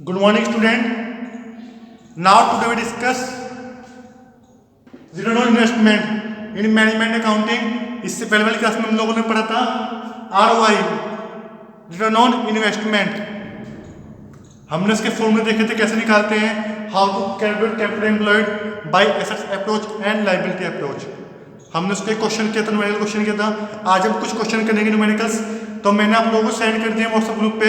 Good morning, student. Now today we discuss return on investment in management accounting. इससे पहले वाली class में हम लोगों ने पढ़ा था ROI, रिटर्न ऑन इन्वेस्टमेंट. हमने इसके फॉर्मूले देखे थे कैसे निकालते हैं, how to calculate capital employed by assets approach and liability approach. हमने उसको एक क्वेश्चन किया था, न्यूमेरिकल क्वेश्चन किया था. आज हम कुछ क्वेश्चन करेंगे न्यूमेरिकल्स. तो मैंने आप लोगों को सेंड कर दिया व्हाट्सएप ग्रुप पे.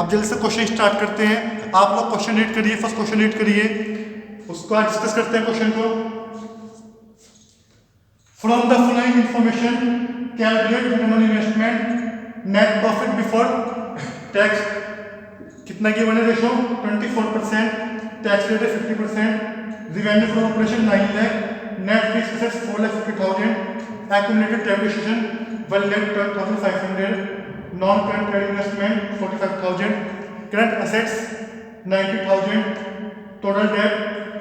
अब जल्दी से क्वेश्चन स्टार्ट करते हैं. आप लोग क्वेश्चन रीड करिए, फर्स्ट क्वेश्चन रीड करिए, उसको आज डिस्कस करते हैं क्वेश्चन को. From the following information calculate return on investment net profit before tax. कितना गिवन है रेशो 24%, टैक्स रेट है 50%, revenue from operation 9 lakh, net fixed assets 4,50,000, accumulated depreciation 1,12,500, non current trade investment 45,000, current assets 90,000, total date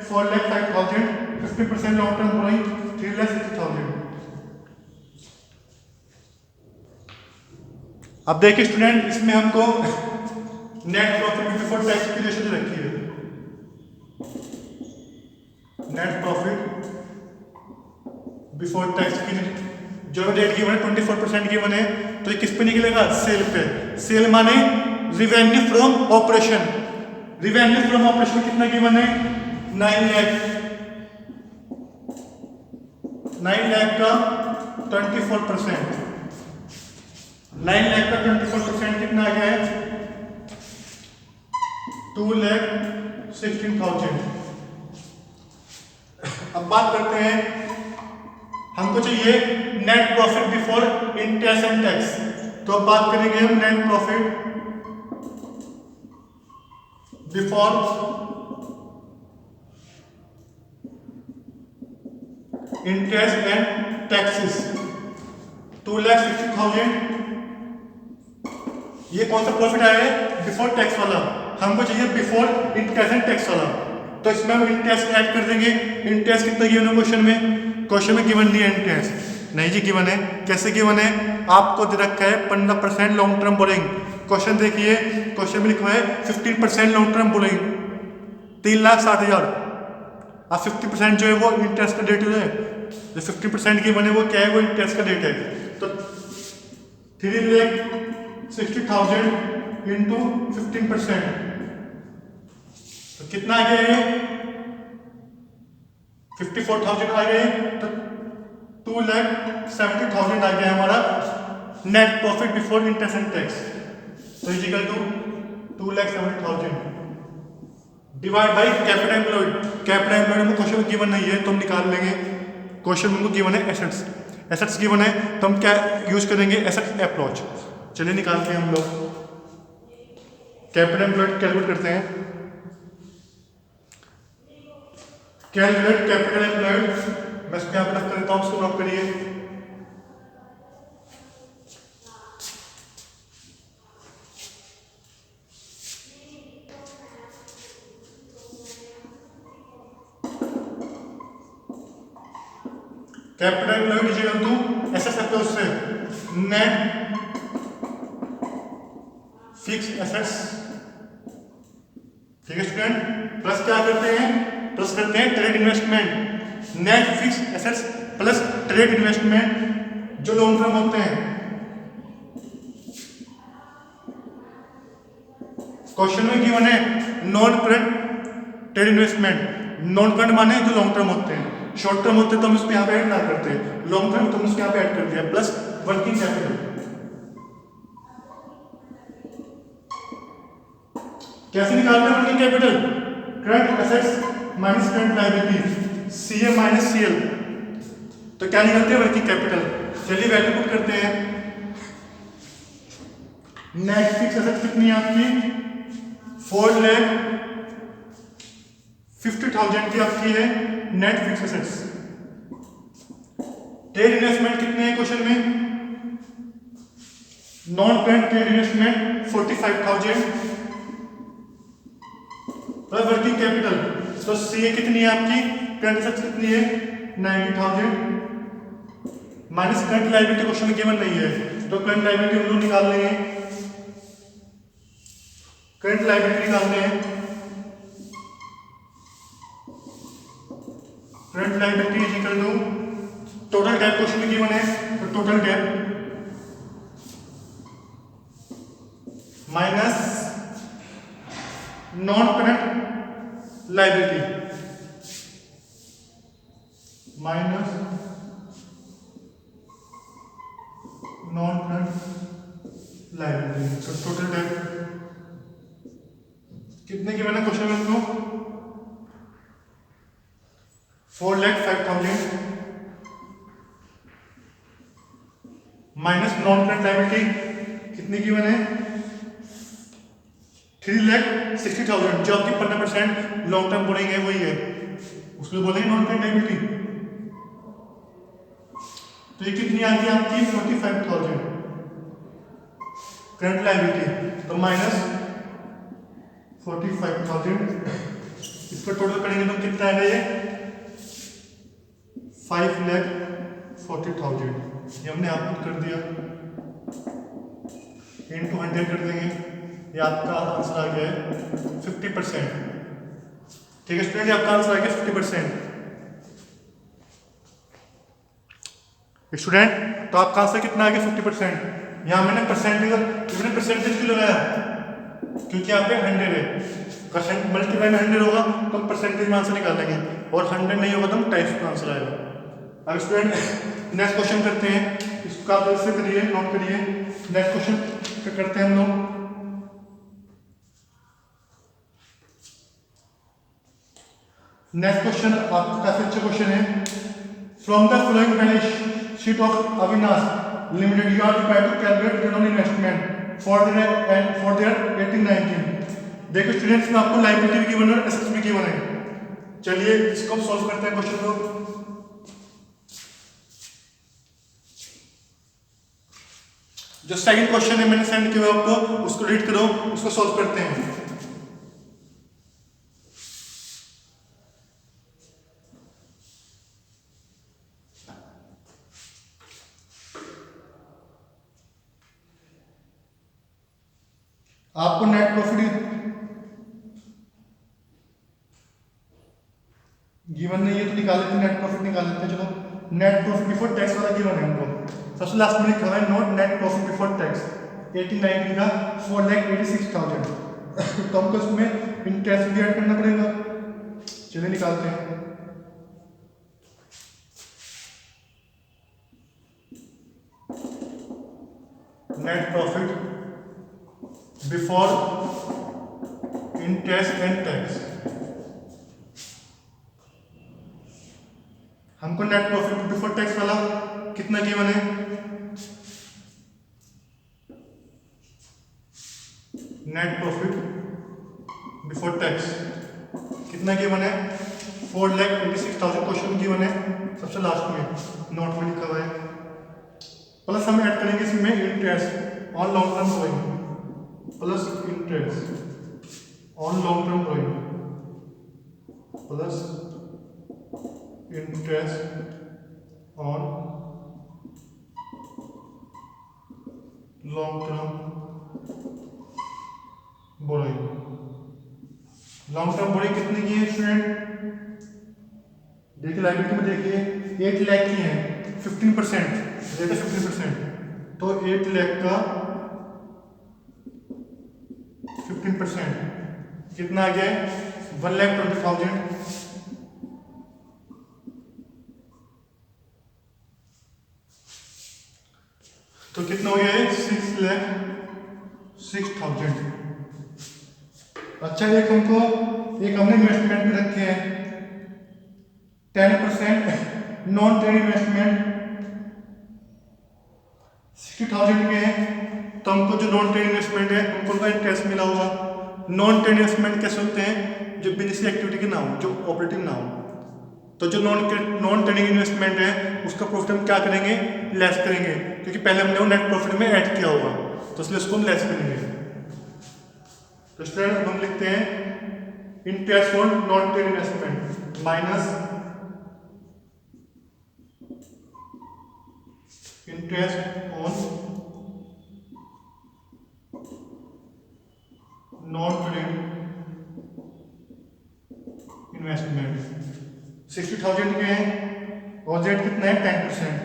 4,05,000, 50% long term borrowing 3,60,000. अब देखिए student, इसमें हमको net profit before tax की ratio रखी है. नेट प्रॉफिट बिफोर टैक्स की जो डेट गिवन है 24% गिवन है, तो ये किस पे निकलेगा? सेल पे. सेल माने revenue from operation. Revenue from operation कितना गिवन है? 9 लाख. 9 लाख का 24%. 9 लाख का 24% कितना आ गया है? 2,16,000. अब बात करते हैं, हमको चाहिए net profit before interest and tax. तो अब बात करेंगे हम net profit before interest and taxes 2,60,000. ये कौन सा प्रॉफिट आया है? बिफोर टैक्स वाला. हमको चाहिए बिफोर इंटरेस्ट एंड टैक्स वाला. तो इसमें हम इंटरेस्ट ऐड कर देंगे. इंटरेस्ट कितना गिवन है क्वेश्चन में? क्वेश्चन में गिवन नहीं है इंटरेस्ट. नहीं जी गिवन है. कैसे गिवन है? आपको दे रखा है 15% लॉन्ग टर्म बोरिंग. क्वेश्चन देखिए, क्वेश्चन में लिखा है 15% लॉन्ग टर्म बोरिंग 3,60,000. अब 50% जो है वो इंटरेस्ट का डेट है. जो 50% गिवन है वो क्या है? वो इंटरेस्ट का डेट है. तो 3,60,000 इंटू 15%, तो कितना आ गया है? 54,000 आ गए. तो 2,70,000 आ गया हमारा net profit before interest and tax. तो equal to 2,70,000 divide by capital employed. Capital employed में क्वेश्चन गिवन नहीं है तो हम निकाल लेंगे. क्वेश्चन में गिवन है एसेट्स. एसेट्स गिवन है तो हम क्या यूज करेंगे? Asset approach. चलिए निकालते हैं हम लोग. कैपिटल एम्प्लॉयड कैलकुलेट करते हैं. Calculate capital employed. मैं इसको यहाँ पे रख देता हूँ, उसको नोट करिए. Capital employed is equal to assets approach से नेट फिक्स एसेट्स. ठीक है स्टूडेंट. प्लस क्या करते हैं? प्लस करते हैं trade investment. Net fix assets plus trade investment जो लॉन्ग टर्म होते हैं. क्वेश्चन में गिवन है non current trade investment. Non current माने जो लॉन्ग टर्म होते हैं. शॉर्ट टर्म होते हैं तो हम इसको यहाँ पे ऐड ना करते. लॉन्ग टर्म तो हम इसको यहाँ पे ऐड कर दिया. Plus working capital. कैसे निकालते हैं working capital? Current assets minus current liability, CA minus CL. तो क्या निकलते हैं? Working capital. चलिए वैल्यू पुट करते हैं. नेट फिक्स एसेट्स कितनी है आपकी? 4,50,000 की आपकी है net fix assets. Trade investment कितने हैं क्वेश्चन में? Non current trade investment 45,000 plus working capital. तो CA कितनी है आपकी? करंट एसेट्स कितनी है? 90,000 माइनस करंट लायबिलिटी. क्वेश्चन में गिवन नहीं है तो करंट लायबिलिटी हम लोग निकाल लेंगे. करंट लायबिलिटी निकालते हैं. Current liability is equal to total debt question में गिवन है, तो total debt minus non current liability minus non current liability. तो टोटल डेट कितने की मैंने क्वेश्चन में उसको 4,05,000 माइनस नॉन करंट लायबिलिटी कितनी की मैंने 3,60,000 जो आपकी 15% लॉन्ग टर्म बोरिंग है वही है, उसमें बोलेंगे नॉन करंट लायबिलिटी। तो ये कितनी आ गई आपकी 45,000 करंट लायबिलिटी, तो माइनस 45,000 इसका टोटल करेंगे तो कितना आएगा ये 5,40,000। ये हमने आप कर दिया इनटू 100 कर देंगे, ये आपका आंसर आ गया है 50%। ठीक है स्टूडेंट, आपका आंसर आ गया 50%। स्टूडेंट तो आपका आंसर कितना आ गया 50%। यहाँ मैंने परसेंटेज क्यों लगाया, क्योंकि यहाँ पे 100 है, परसेंट मल्टीप्लाई में 100 होगा तो हम परसेंटेज में आंसर निकालेंगे, और 100 नहीं होगा तो हम टाइप्स का आंसर आएगा। अब स्टूडेंट नेक्स्ट क्वेश्चन करते हैं, इसको आप जल्द से करिए, नोट करिए। नेक्स्ट क्वेश्चन करते हैं हम लोग। नेक्स्ट क्वेश्चन आपका काफी अच्छा क्वेश्चन है। From the following balance sheet of Avinash limited you are required to calculate return on investment for their 18-19। देखो स्टूडेंट्स में आपको लायबिलिटी भी गिवन है और एसेट्स भी गिवन है। चलिए इसको हम सॉल्व करते हैं क्वेश्चन को। जो सेकंड क्वेश्चन है मैंने सेंड किया आपको, उसको रीड करो, उसको सॉल्व करते हैं। आपको नेट प्रॉफिट गिवन नहीं है तो निकाल लेते, नेट प्रॉफिट निकाल लेते हैं। चलो नेट प्रॉफिट बिफोर टैक्स वाला गिवन है हमको। सबसे लास्ट में लिखा हुआ है note net profit before tax 18-19 का 4,86,000। तो हमको इसमें इंटरेस्ट भी ऐड करना पड़ेगा। चलिए निकालते हैं। Net profit before interest and tax, हमको नेट प्रॉफिट बिफोर टैक्स वाला कितना गिवन है, नेट प्रॉफिट बिफोर टैक्स कितना गिवन है 4,86,000 क्वेश्चन गिवन है सबसे लास्ट में नोट में लिखा हुआ है। प्लस हम ऐड करेंगे इसमें interest on long term borrowing, plus interest on long term borrowing, plus interest on long term borrowing. Long term borrowing कितने की है स्टूडेंट, देखिए लायबिलिटी में देखिए 8 लाख की है, 15% रेट है 15%, तो 8 लाख का 15% कितना आ गया 1,20,000। तो कितना हो गया है 6,06,000। अच्छा एक हमने इन्वेस्टमेंट में रखे हैं 10% नॉन ट्रेड इन्वेस्टमेंट 60,000 के हैं, तो हमको जो नॉन ट्रेड इन्वेस्टमेंट है हमको उनका इंटरेस्ट मिला होगा। नॉन ट्रेड इन्वेस्टमेंट कैसे होते हैं, जो बिजनेस एक्टिविटी के ना हो, जो ऑपरेटिंग ना हो। तो जो नॉन ट्रेडिंग इन्वेस्टमेंट है उसका प्रॉफिट हम क्या करेंगे, लेस करेंगे, क्योंकि पहले हमने वो नेट प्रॉफिट में ऐड किया होगा, तो इसलिए उसको हम लेस करेंगे। तो स्टूडेंट हम लिखते हैं interest on non trade investment minus interest on non trade investment 60,000 के हैं और जेड कितना है 10%,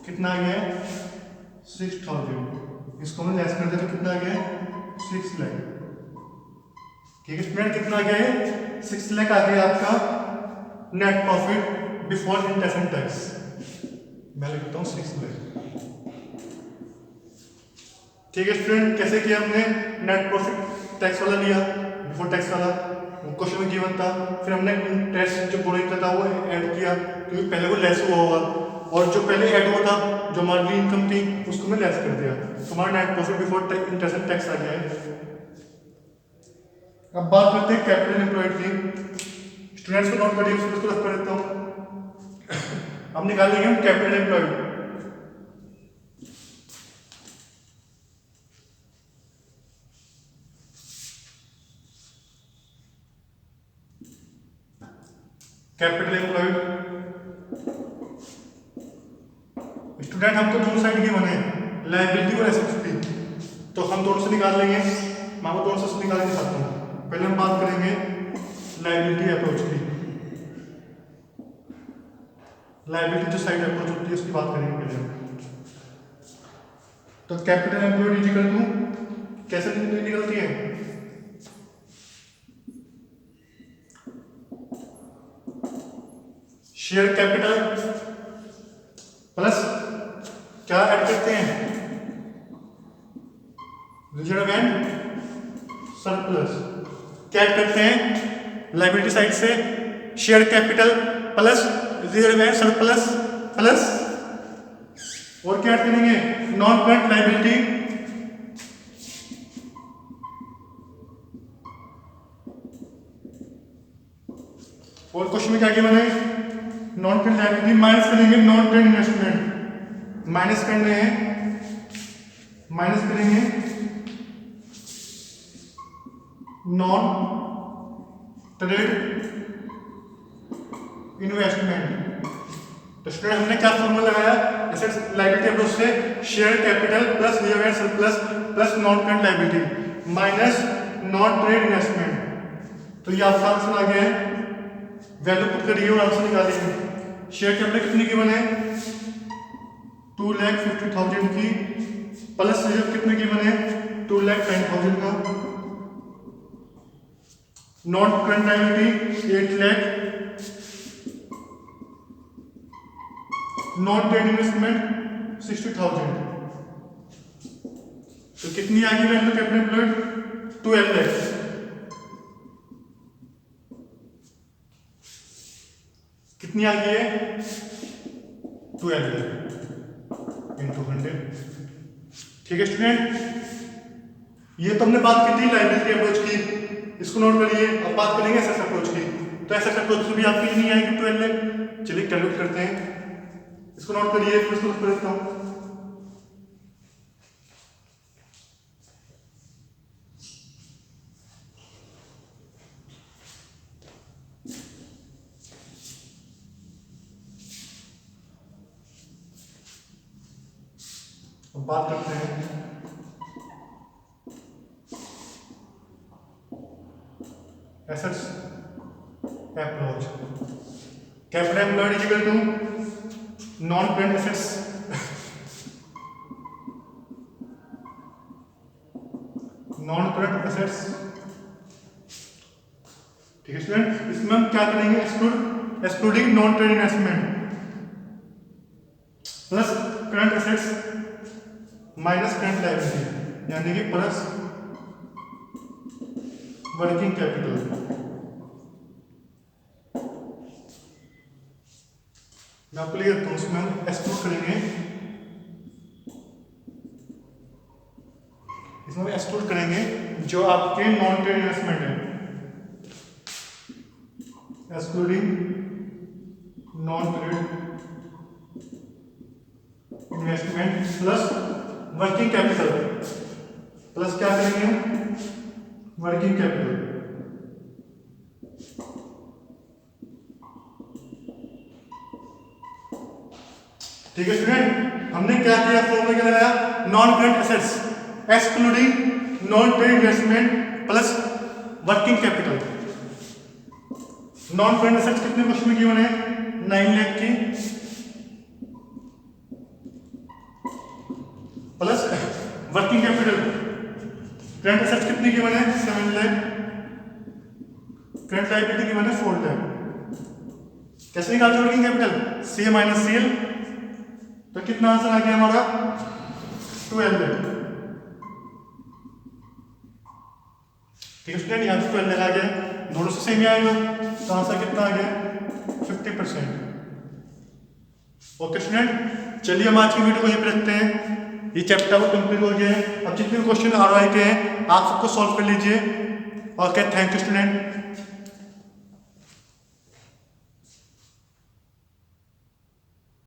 कितना आ गया 6,000, इसको हम लेस कर दे तो कितना आ गया 6 लाख। ठीक है स्टूडेंट, कितना आ गया है 6 लाख आ गया आपका net profit before interest and tax. मैं लिखता हूँ 6 लाख। ठीक है स्टूडेंट, कैसे किया हमने, नेट प्रॉफिट टैक्स वाला लिया, बिफोर टैक्स वाला क्वेश्चन में गिवन था, फिर हमने इंटरेस्ट जो बोरिंग का था वो ऐड किया क्योंकि पहले वो लेस हुआ होगा, और जो पहले ऐड हुआ था जो हमारी इनकम थी उसको मैं लेस कर दिया, तो हमारा net profit before interest and tax आ गया है। अब बात करते हैं कैपिटल एम्प्लॉयड की। स्टूडेंट्स को नोट करिए, उसको रख कर देता हूँ। हम निकाल लेंगे हम capital employed. Capital employed student हमको दोनों साइड की बने लायबिलिटी और एसेट्स की, तो हम दोनों से निकाल लेंगे। मैं आपको दोनों से निकाल के दिखाता हूँ। पहले हम बात करेंगे लायबिलिटी अप्रोच की। लायबिलिटी जो साइड अप्रोच होती है उसकी बात करेंगे पहले हम। तो कैपिटल एम्प्लॉयड इक्वल टू कैसे निकलती है, शेयर कैपिटल प्लस क्या ऐड करते हैं, रिजर्व एंड सरप्लस। क्या ऐड करते हैं लायबिलिटी साइड से, share capital plus reserve and surplus plus, और क्या ऐड करेंगे नॉन करंट लायबिलिटी और क्वेश्चन में क्या किया मैंने, नॉन करंट लायबिलिटी माइनस करेंगे नॉन करंट इन्वेस्टमेंट, माइनस करने हैं, माइनस करेंगे नॉन ट्रेड इन्वेस्टमेंट। तो स्टूडेंट हमने क्या फॉर्मूला लगाया, एसेट्स लायबिलिटी अप्रोच से share capital plus reserve and surplus plus non current liability minus non trade investment. तो ये आपका आंसर आ गया है, वैल्यू पुट करिए और आंसर निकालिए। शेयर कैपिटल कितनी गिवन है 2,50,000 की, प्लस रिजर्व कितने गिवन है 2,10,000 का, non current liability 8 lakh, non trade investment 60,000। तो कितनी आ गई वैल्यू कैपिटल एम्प्लॉयड 12 लाख। कितनी आ गई है 12 लाख इंटू 100। ठीक है स्टूडेंट, ये तो हमने बात की थी लायबिलिटी अप्रोच की, इसको नोट करिए। अब बात करेंगे एसेट्स अप्रोच की। तो एसेट्स अप्रोच में भी आपकी नहीं आएगी 12 लाख। चलिए कैलकुलेट करते हैं, इसको नोट करिए, फिर इसको कर देता हूँ। अब बात करते हैं assets approach. Capital employed equal to non current assets non current assets. ठीक है स्टूडेंट, इसमें हम क्या करेंगे, excluding non trade investment plus current assets minus current liability, यानी कि प्लस वर्किंग कैपिटल। मैं आपको लिख देता हूँ, उसमें हम एक्सक्लूड करेंगे, इसमें हम एक्सक्लूड करेंगे जो आपके नॉन ट्रेड इन्वेस्टमेंट है, excluding non trade investment plus working capital, plus क्या करेंगे वर्किंग कैपिटल। ठीक है स्टूडेंट, हमने क्या किया, फॉर्मूला क्या लगाया, non current assets excluding non trade investment plus working capital non current assets कितने क्वेश्चन में गिवन है 9 लाख की plus working capital current assets कितनी गिवन है 7 लाख करंट लायबिलिटी गिवन है 4 लाख कैसे निकालते हैं working capital C minus CL तो कितना आंसर आ गया हमारा 12 लाख ठीक है स्टूडेंट यहाँ से 12 लाख आ गया दोनों से सेम ही आएगा तो आंसर कितना आ गया 50%। ओके स्टूडेंट चलिए हम आज की वीडियो को यहीं पे रखते हैं ये चैप्टर वो कंप्लीट हो गया है अब जितने भी क्वेश्चन आरवाई के हैं आप सबको सॉल्व कर लीजिए ओके थैंक यू स्टूडेंट।